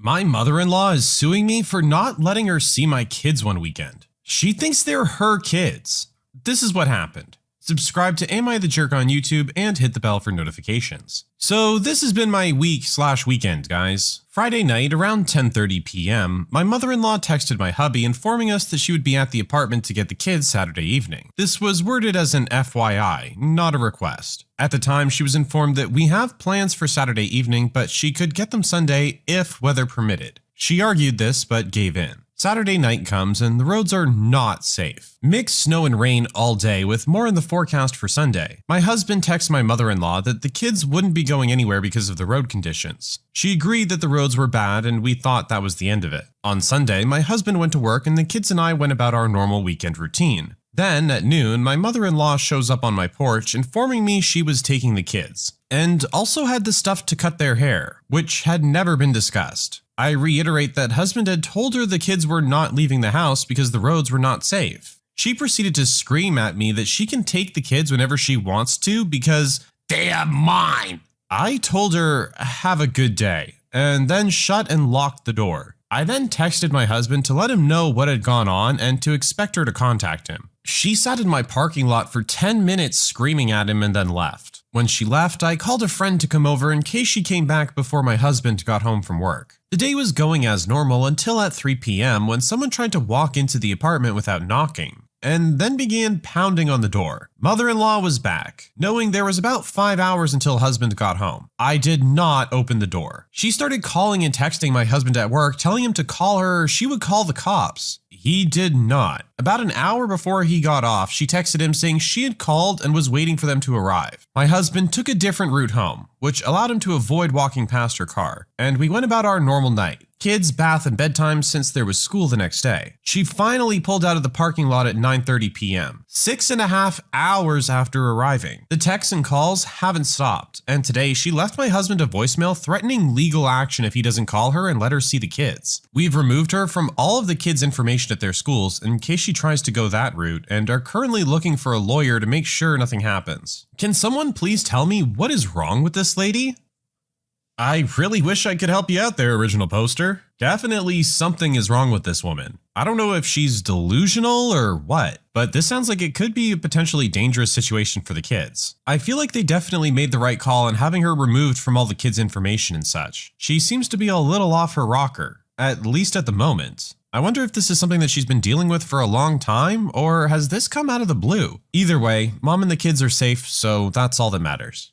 My mother-in-law is suing me for not letting her see my kids one weekend. She thinks they're her kids. This is what happened. Subscribe to Am I the Jerk on YouTube and hit the bell for notifications. So this has been my week/weekend, guys. Friday night around 10:30 p.m., my mother-in-law texted my hubby informing us that she would be at the apartment to get the kids Saturday evening. This was worded as an FYI, not a request. At the time, she was informed that we have plans for Saturday evening, but she could get them Sunday if weather permitted. She argued this, but gave in. Saturday night comes and the roads are not safe. Mixed snow and rain all day with more in the forecast for Sunday. My husband texts my mother-in-law that the kids wouldn't be going anywhere because of the road conditions. She agreed that the roads were bad and we thought that was the end of it. On Sunday, my husband went to work and the kids and I went about our normal weekend routine. Then, at noon, my mother-in-law shows up on my porch informing me she was taking the kids, and also had the stuff to cut their hair, which had never been discussed. I reiterate that husband had told her the kids were not leaving the house because the roads were not safe. She proceeded to scream at me that she can take the kids whenever she wants to because they are mine. I told her, have a good day, and then shut and locked the door. I then texted my husband to let him know what had gone on and to expect her to contact him. She sat in my parking lot for 10 minutes screaming at him and then left. When she left, I called a friend to come over in case she came back before my husband got home from work. The day was going as normal until at 3 p.m. when someone tried to walk into the apartment without knocking, and then began pounding on the door. Mother-in-law was back, knowing there was about 5 hours until husband got home. I did not open the door. She started calling and texting my husband at work, telling him to call her or she would call the cops. He did not. About an hour before he got off, she texted him saying she had called and was waiting for them to arrive. My husband took a different route home, which allowed him to avoid walking past her car, and we went about our normal night. Kids, bath, and bedtime since there was school the next day. She finally pulled out of the parking lot at 9:30 p.m., 6.5 hours after arriving. The texts and calls haven't stopped, and today she left my husband a voicemail threatening legal action if he doesn't call her and let her see the kids. We've removed her from all of the kids' information at their schools in case she tries to go that route and are currently looking for a lawyer to make sure nothing happens. Can someone please tell me what is wrong with this lady? I really wish I could help you out there, original poster. Definitely something is wrong with this woman. I don't know if she's delusional or what, but this sounds like it could be a potentially dangerous situation for the kids. I feel like they definitely made the right call in having her removed from all the kids' information and such. She seems to be a little off her rocker, at least at the moment. I wonder if this is something that she's been dealing with for a long time, or has this come out of the blue? Either way, mom and the kids are safe, so that's all that matters.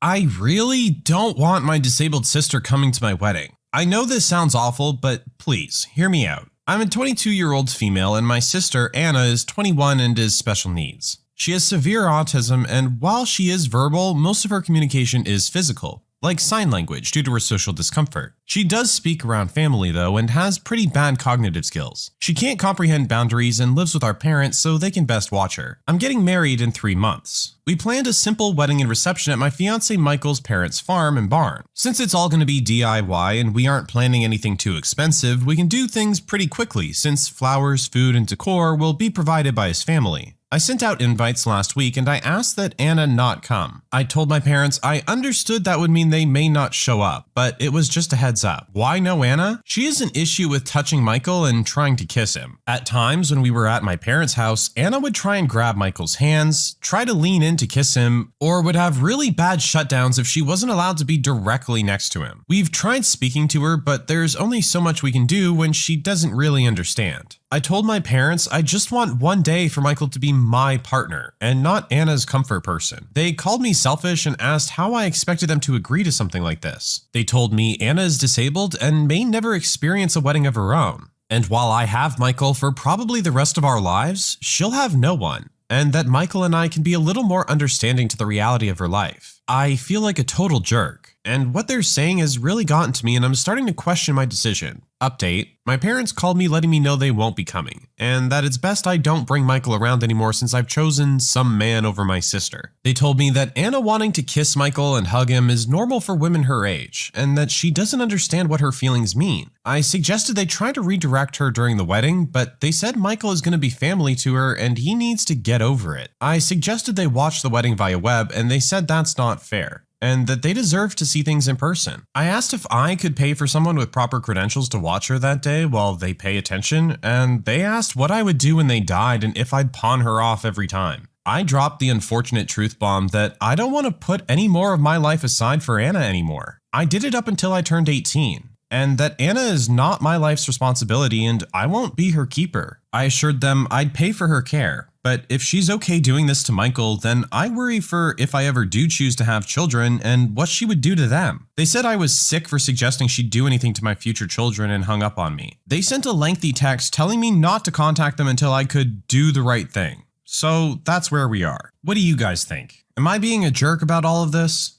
I really don't want my disabled sister coming to my wedding. I know this sounds awful, but please, hear me out. I'm a 22-year-old female and my sister, Anna, is 21 and is special needs. She has severe autism, and while she is verbal, most of her communication is physical, like sign language due to her social discomfort. She does speak around family though and has pretty bad cognitive skills. She can't comprehend boundaries and lives with our parents so they can best watch her. I'm getting married in 3 months. We planned a simple wedding and reception at my fiancé Michael's parents' farm and barn. Since it's all going to be DIY and we aren't planning anything too expensive, we can do things pretty quickly since flowers, food, and decor will be provided by his family. I sent out invites last week and I asked that Anna not come. I told my parents I understood that would mean they may not show up, but it was just a heads up. Why no Anna? She has an issue with touching Michael and trying to kiss him. At times when we were at my parents' house, Anna would try and grab Michael's hands, try to lean in to kiss him, or would have really bad shutdowns if she wasn't allowed to be directly next to him. We've tried speaking to her, but there's only so much we can do when she doesn't really understand. I told my parents I just want one day for Michael to be my partner and not Anna's comfort person. They called me selfish and asked how I expected them to agree to something like this. They told me Anna is disabled and may never experience a wedding of her own. And while I have Michael for probably the rest of our lives, she'll have no one. And that Michael and I can be a little more understanding to the reality of her life. I feel like a total jerk, and what they're saying has really gotten to me and I'm starting to question my decision. Update, my parents called me letting me know they won't be coming, and that it's best I don't bring Michael around anymore since I've chosen some man over my sister. They told me that Anna wanting to kiss Michael and hug him is normal for women her age, and that she doesn't understand what her feelings mean. I suggested they try to redirect her during the wedding, but they said Michael is going to be family to her and he needs to get over it. I suggested they watch the wedding via web, and they said that's not fair. and that they deserve to see things in person. I asked if I could pay for someone with proper credentials to watch her that day while they pay attention, and they asked what I would do when they died and if I'd pawn her off every time. I dropped the unfortunate truth bomb that I don't want to put any more of my life aside for Anna anymore. I did it up until I turned 18. And that Anna is not my life's responsibility and I won't be her keeper. I assured them I'd pay for her care, but if she's okay doing this to Michael, then I worry for if I ever do choose to have children and what she would do to them. They said I was sick for suggesting she'd do anything to my future children and hung up on me. They sent a lengthy text telling me not to contact them until I could do the right thing. So that's where we are. What do you guys think? Am I being a jerk about all of this?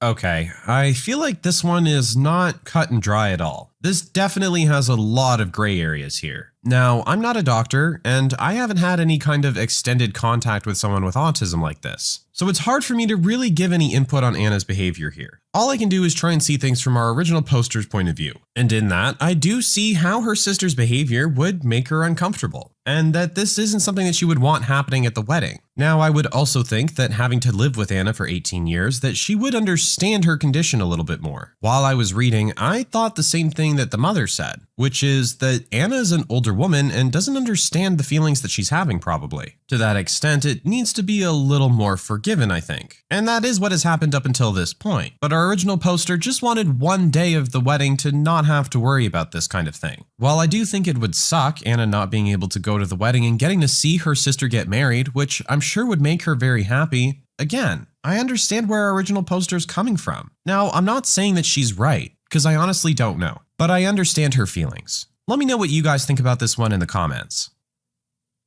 Okay, I feel like this one is not cut and dry at all. This definitely has a lot of gray areas here. Now, I'm not a doctor, and I haven't had any kind of extended contact with someone with autism like this. So it's hard for me to really give any input on Anna's behavior here. All I can do is try and see things from our original poster's point of view. And in that, I do see how her sister's behavior would make her uncomfortable, and that this isn't something that she would want happening at the wedding. Now, I would also think that having to live with Anna for 18 years, that she would understand her condition a little bit more. While I was reading, I thought the same thing that the mother said, which is that Anna is an older woman and doesn't understand the feelings that she's having probably. To that extent, it needs to be a little more forgiven, I think. And that is what has happened up until this point. But our original poster just wanted one day of the wedding to not have to worry about this kind of thing. While I do think it would suck, Anna not being able to go to the wedding and getting to see her sister get married, which I'm sure would make her very happy, again, I understand where our original poster is coming from. Now, I'm not saying that she's right, because I honestly don't know, but I understand her feelings. Let me know what you guys think about this one in the comments.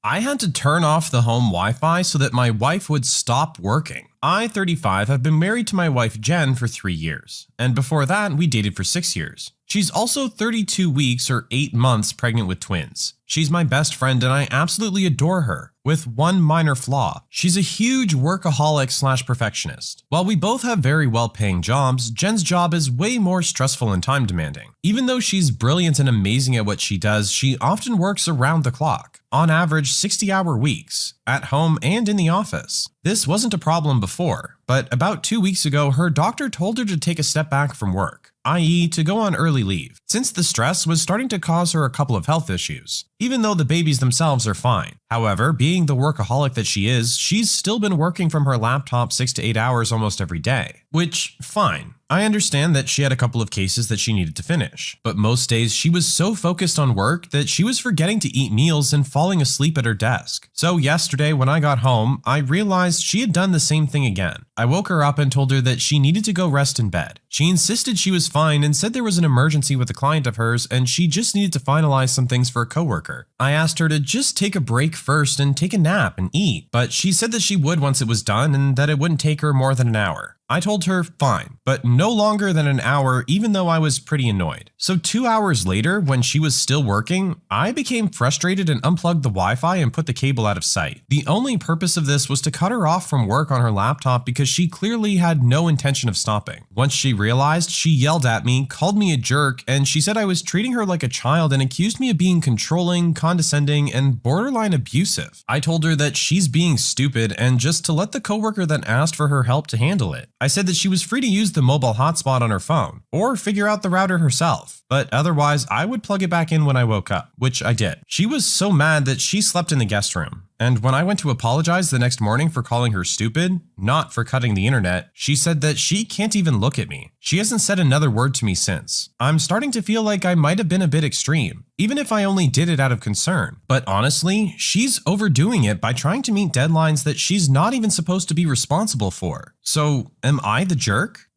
I had to turn off the home Wi-Fi so that my wife would stop working. I, 35, have been married to my wife Jen for 3 years, and before that we dated for 6 years. She's also 32 weeks or 8 months pregnant with twins. She's my best friend and I absolutely adore her, with one minor flaw. She's a huge workaholic/perfectionist. While we both have very well-paying jobs, Jen's job is way more stressful and time-demanding. Even though she's brilliant and amazing at what she does, she often works around the clock, on average 60-hour weeks, at home and in the office. This wasn't a problem before, but about 2 weeks ago, her doctor told her to take a step back from work, i.e. to go on early leave, since the stress was starting to cause her a couple of health issues, even though the babies themselves are fine. However, being the workaholic that she is, she's still been working from her laptop 6 to 8 hours almost every day, which, fine. I understand that she had a couple of cases that she needed to finish, but most days she was so focused on work that she was forgetting to eat meals and falling asleep at her desk. So yesterday when I got home, I realized she had done the same thing again. I woke her up and told her that she needed to go rest in bed. She insisted she was fine and said there was an emergency with a client of hers and she just needed to finalize some things for a coworker. I asked her to just take a break first and take a nap and eat, but she said that she would once it was done and that it wouldn't take her more than an hour. I told her fine, but no longer than an hour even though I was pretty annoyed. So 2 hours later, when she was still working, I became frustrated and unplugged the Wi-Fi and put the cable out of sight. The only purpose of this was to cut her off from work on her laptop because she clearly had no intention of stopping. Once she realized, she yelled at me, called me a jerk, and she said I was treating her like a child and accused me of being controlling, condescending, and borderline abusive. I told her that she's being stupid and just to let the coworker that asked for her help to handle it. I said that she was free to use the mobile hotspot on her phone, or figure out the router herself, but otherwise I would plug it back in when I woke up, which I did. She was so mad that she slept in the guest room, and when I went to apologize the next morning for calling her stupid, not for cutting the internet, she said that she can't even look at me. She hasn't said another word to me since. I'm starting to feel like I might have been a bit extreme, even if I only did it out of concern. But honestly, she's overdoing it by trying to meet deadlines that she's not even supposed to be responsible for. So, am I the jerk?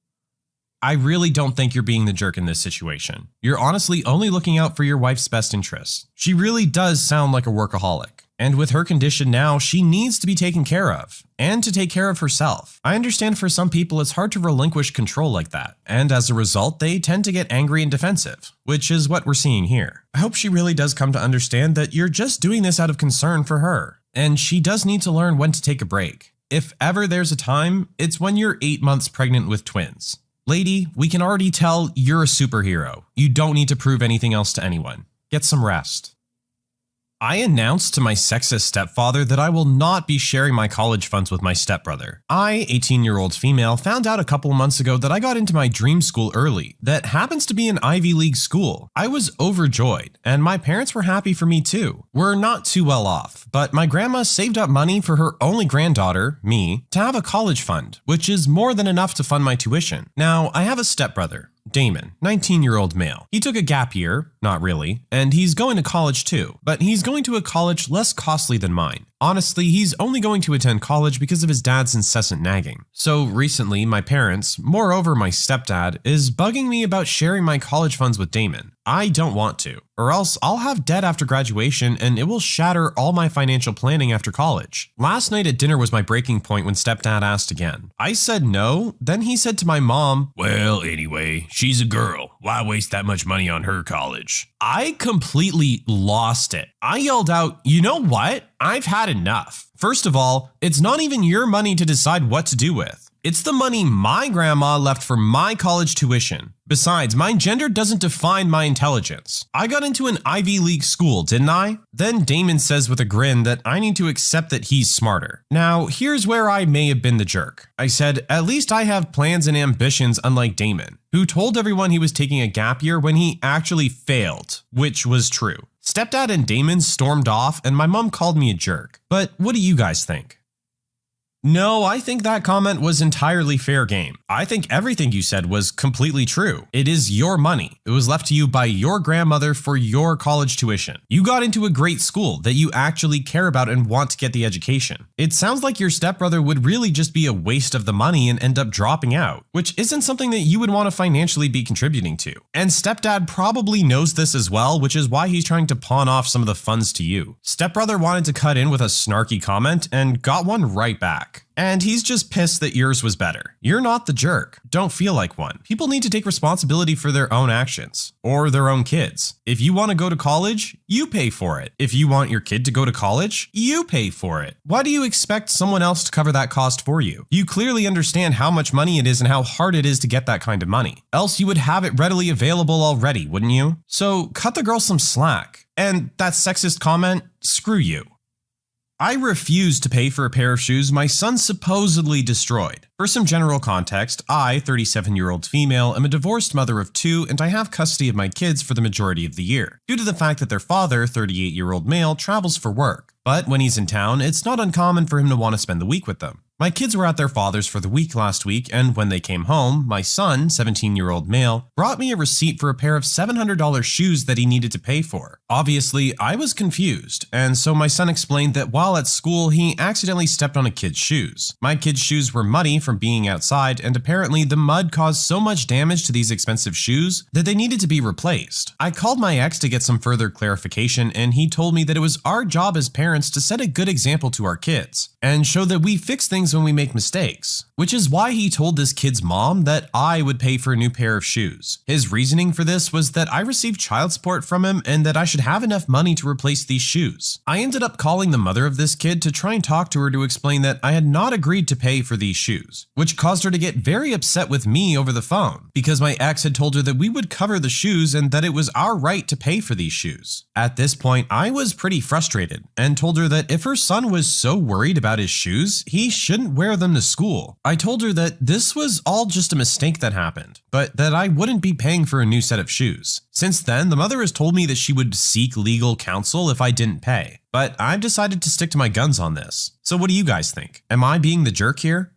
I really don't think you're being the jerk in this situation. You're honestly only looking out for your wife's best interests. She really does sound like a workaholic. And with her condition now, she needs to be taken care of, and to take care of herself. I understand for some people it's hard to relinquish control like that, and as a result, they tend to get angry and defensive, which is what we're seeing here. I hope she really does come to understand that you're just doing this out of concern for her, and she does need to learn when to take a break. If ever there's a time, it's when you're 8 months pregnant with twins. Lady, we can already tell you're a superhero. You don't need to prove anything else to anyone. Get some rest. I announced to my sexist stepfather that I will not be sharing my college funds with my stepbrother. I, 18-year-old female, found out a couple months ago that I got into my dream school early, that happens to be an Ivy League school. I was overjoyed, and my parents were happy for me too. We're not too well off, but my grandma saved up money for her only granddaughter, me, to have a college fund, which is more than enough to fund my tuition. Now, I have a stepbrother, Damon, 19-year-old male. He took a gap year, not really, and he's going to college too, but he's going to a college less costly than mine. Honestly, he's only going to attend college because of his dad's incessant nagging. So recently, my parents, moreover my stepdad, is bugging me about sharing my college funds with Damon. I don't want to, or else I'll have debt after graduation and it will shatter all my financial planning after college. Last night at dinner was my breaking point when stepdad asked again. I said no, then he said to my mom, "Well, anyway, she's a girl. Why waste that much money on her college?" I completely lost it. I yelled out, "You know what? I've had enough. First of all, it's not even your money to decide what to do with. It's the money my grandma left for my college tuition. Besides, my gender doesn't define my intelligence. I got into an Ivy League school, didn't I?" Then Damon says with a grin that I need to accept that he's smarter. Now, here's where I may have been the jerk. I said, at least I have plans and ambitions unlike Damon, who told everyone he was taking a gap year when he actually failed, which was true. Stepdad and Damon stormed off and my mom called me a jerk. But what do you guys think? No, I think that comment was entirely fair game. I think everything you said was completely true. It is your money. It was left to you by your grandmother for your college tuition. You got into a great school that you actually care about and want to get the education. It sounds like your stepbrother would really just be a waste of the money and end up dropping out, which isn't something that you would want to financially be contributing to. And stepdad probably knows this as well, which is why he's trying to pawn off some of the funds to you. Stepbrother wanted to cut in with a snarky comment and got one right back. And he's just pissed that yours was better. You're not the jerk. Don't feel like one. People need to take responsibility for their own actions, or their own kids. If you want to go to college, you pay for it. If you want your kid to go to college, you pay for it. Why do you expect someone else to cover that cost for you? You clearly understand how much money it is and how hard it is to get that kind of money. Else you would have it readily available already, wouldn't you? So cut the girl some slack. And that sexist comment, screw you. I refuse to pay for a pair of shoes my son supposedly destroyed. For some general context, I, 37-year-old female, am a divorced mother of 2 and I have custody of my kids for the majority of the year, due to the fact that their father, 38-year-old male, travels for work. But when he's in town, it's not uncommon for him to want to spend the week with them. My kids were at their father's for the week last week, and when they came home, my son, 17-year-old male, brought me a receipt for a pair of $700 shoes that he needed to pay for. Obviously, I was confused, and so my son explained that while at school, he accidentally stepped on a kid's shoes. My kid's shoes were muddy from being outside, and apparently the mud caused so much damage to these expensive shoes that they needed to be replaced. I called my ex to get some further clarification, and he told me that it was our job as parents to set a good example to our kids, and show that we fix things when we make mistakes, which is why he told this kid's mom that I would pay for a new pair of shoes. His reasoning for this was that I received child support from him and that I should have enough money to replace these shoes. I ended up calling the mother of this kid to try and talk to her to explain that I had not agreed to pay for these shoes, which caused her to get very upset with me over the phone because my ex had told her that we would cover the shoes and that it was our right to pay for these shoes. At this point, I was pretty frustrated and told her that if her son was so worried about his shoes, he shouldn't wear them to school. I told her that this was all just a mistake that happened, but that I wouldn't be paying for a new set of shoes. Since then, the mother has told me that she would seek legal counsel if I didn't pay, but I've decided to stick to my guns on this. So what do you guys think? Am I being the jerk here?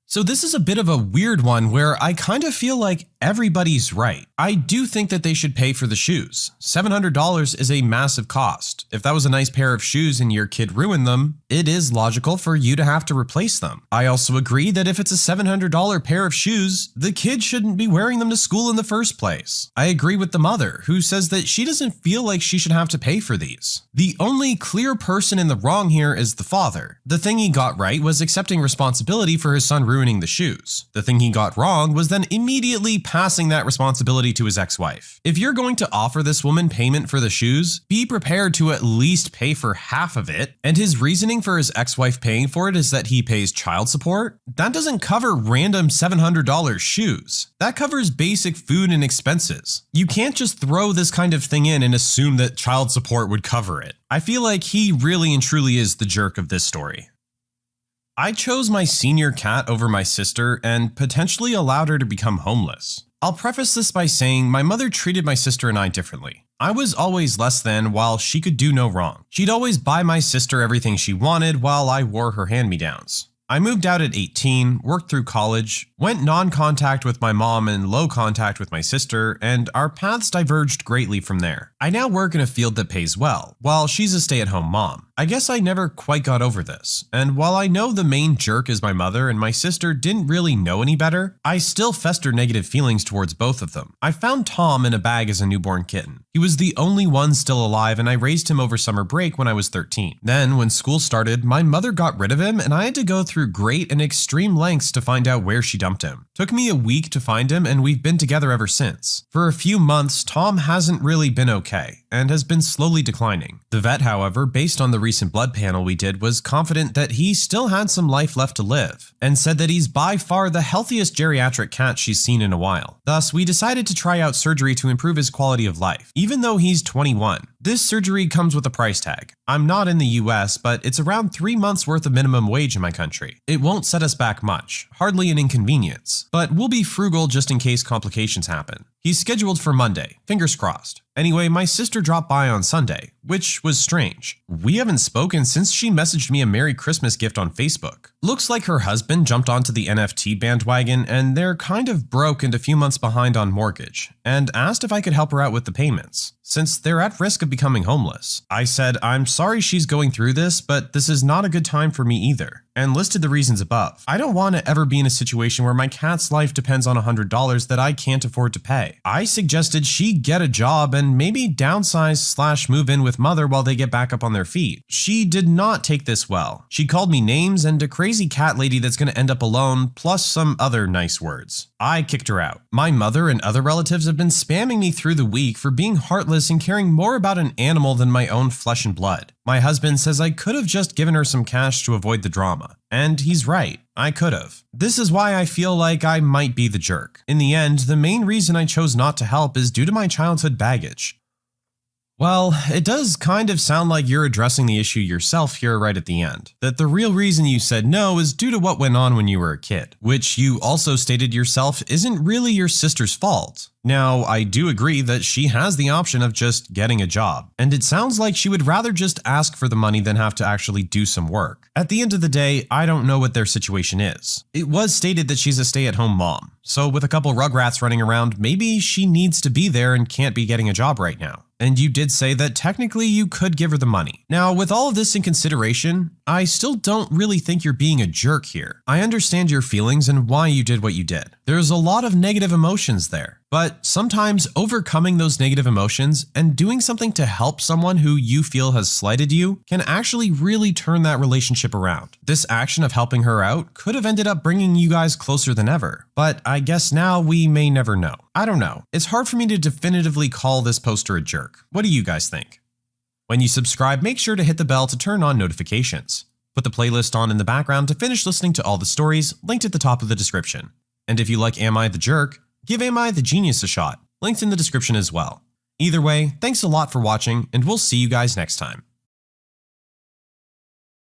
So this is a bit of a weird one where I kind of feel like everybody's right. I do think that they should pay for the shoes. $700 is a massive cost. If that was a nice pair of shoes and your kid ruined them, it is logical for you to have to replace them. I also agree that if it's a $700 pair of shoes, the kid shouldn't be wearing them to school in the first place. I agree with the mother, who says that she doesn't feel like she should have to pay for these. The only clear person in the wrong here is the father. The thing he got right was accepting responsibility for his son ruining the shoes. The thing he got wrong was then immediately passing that responsibility to his ex-wife. If you're going to offer this woman payment for the shoes, be prepared to at least pay for half of it. And his reasoning for his ex-wife paying for it is that he pays child support? That doesn't cover random $700 shoes. That covers basic food and expenses. You can't just throw this kind of thing in and assume that child support would cover it. I feel like he really and truly is the jerk of this story. I chose my senior cat over my sister and potentially allowed her to become homeless. I'll preface this by saying my mother treated my sister and I differently. I was always less than while she could do no wrong. She'd always buy my sister everything she wanted while I wore her hand-me-downs. I moved out at 18, worked through college, went non-contact with my mom and low contact with my sister, and our paths diverged greatly from there. I now work in a field that pays well, while she's a stay-at-home mom. I guess I never quite got over this, and while I know the main jerk is my mother and my sister didn't really know any better, I still fester negative feelings towards both of them. I found Tom in a bag as a newborn kitten. He was the only one still alive and I raised him over summer break when I was 13. Then, when school started, my mother got rid of him and I had to go through great and extreme lengths to find out where she dumped him. Took me a week to find him and we've been together ever since. For a few months, Tom hasn't really been okay and has been slowly declining. The vet, however, based on the recent blood panel we did, was confident that he still had some life left to live and said that he's by far the healthiest geriatric cat she's seen in a while. Thus, we decided to try out surgery to improve his quality of life, even though he's 21. This surgery comes with a price tag. I'm not in the US, but it's around 3 months worth of minimum wage in my country. It won't set us back much, hardly an inconvenience, but we'll be frugal just in case complications happen. He's scheduled for Monday, fingers crossed. Anyway, my sister dropped by on Sunday, which was strange. We haven't spoken since she messaged me a Merry Christmas gift on Facebook. Looks like her husband jumped onto the NFT bandwagon and they're kind of broke and a few months behind on mortgage, and asked if I could help her out with the payments, since they're at risk of becoming homeless. I said, I'm sorry she's going through this, but this is not a good time for me either, and listed the reasons above. I don't want to ever be in a situation where my cat's life depends on $100 that I can't afford to pay. I suggested she get a job and maybe downsize/move in with mother while they get back up on their feet. She did not take this well. She called me names and a crazy cat lady that's going to end up alone, plus some other nice words. I kicked her out. My mother and other relatives have been spamming me through the week for being heartless and caring more about an animal than my own flesh and blood. My husband says I could have just given her some cash to avoid the drama. And he's right, I could have. This is why I feel like I might be the jerk. In the end, the main reason I chose not to help is due to my childhood baggage. Well, it does kind of sound like you're addressing the issue yourself here right at the end. That the real reason you said no is due to what went on when you were a kid, which you also stated yourself isn't really your sister's fault. Now, I do agree that she has the option of just getting a job, and it sounds like she would rather just ask for the money than have to actually do some work. At the end of the day, I don't know what their situation is. It was stated that she's a stay-at-home mom, so with a couple rugrats running around, maybe she needs to be there and can't be getting a job right now. And you did say that technically you could give her the money. Now, with all of this in consideration, I still don't really think you're being a jerk here. I understand your feelings and why you did what you did. There's a lot of negative emotions there. But sometimes overcoming those negative emotions and doing something to help someone who you feel has slighted you can actually really turn that relationship around. This action of helping her out could have ended up bringing you guys closer than ever, but I guess now we may never know. I don't know. It's hard for me to definitively call this poster a jerk. What do you guys think? When you subscribe, make sure to hit the bell to turn on notifications. Put the playlist on in the background to finish listening to all the stories linked at the top of the description. And if you like Am I the Jerk, give Am I the Genius a shot, linked in the description as well. Either way, thanks a lot for watching, and we'll see you guys next time.